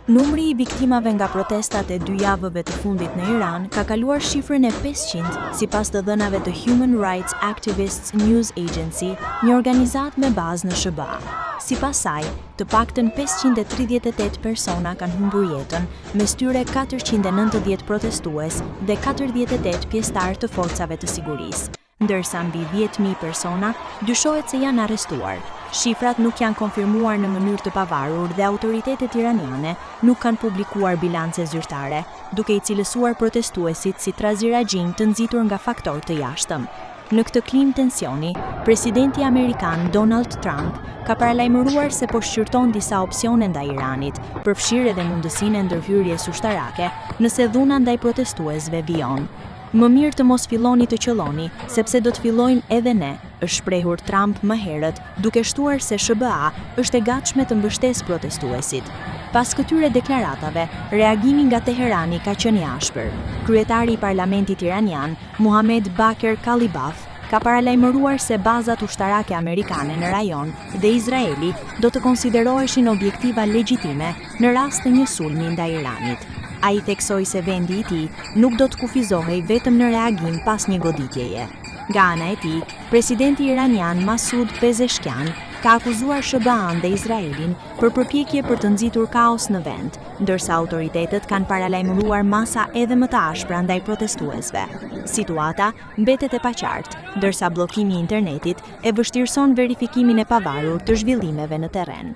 Numri i viktimave nga protestat e 2 javëve të fundit në Iran ka kaluar shifrën e 500, sipas të dhënave të Human Rights Activists News Agency, një organizatë me bazë në SBA. Sipas saj, të paktën 538 persona kanë humbur jetën, mes tyre 490 protestues dhe 48 pjesëtar të forcave të sigurisë, ndërsa mbi 10.000 persona dyshohet se janë arrestuar. Shifrat nuk janë konfirmuar në mënyrë të pavarur dhe autoritetet iraniane nuk kanë publikuar bilance zyrtare, duke i cilësuar protestuesit si traziragjin të nxitur nga faktor të jashtëm. Në këtë klim tensioni, presidenti amerikan Donald Trump ka paralajmëruar se po shqyrton disa opsione ndaj Iranit, përfshirë edhe mundësinë e ndërhyrjes ushtarake nëse dhuna ndaj protestuesve vijon. Më mirë të mos filloni të qëlloni, sepse do të fillojmë edhe ne, është shprehur Trump më herët, duke shtuar se SBA është e gatshme të mbështesë protestuesit. Pas këtyre deklaratave, reagimi nga Teherani ka qenë i ashpër. Kryetari i Parlamentit iranian, Mohammed Bakir Kalibaf, ka paralajmëruar se bazat ushtarake amerikane në rajon dhe Izraeli do të konsideroheshin objektiva legjitime në rast të një sulmi ndaj Iranit. Ai theksoi se vendi i tij nuk do të kufizohej vetëm në reagim pas një goditjeje. Nga ana e tij, presidenti iranian Masud Pezeshkian ka akuzuar SBA-n dhe Izraelin për përpjekje për të nxitur kaos në vend, ndërsa autoritetet kanë paralajmëruar masa edhe më të ashpra ndaj protestuesve. Situata mbetet e paqartë, ndërsa bllokimi i internetit e vështirëson verifikimin e pavarur të zhvillimeve në terren.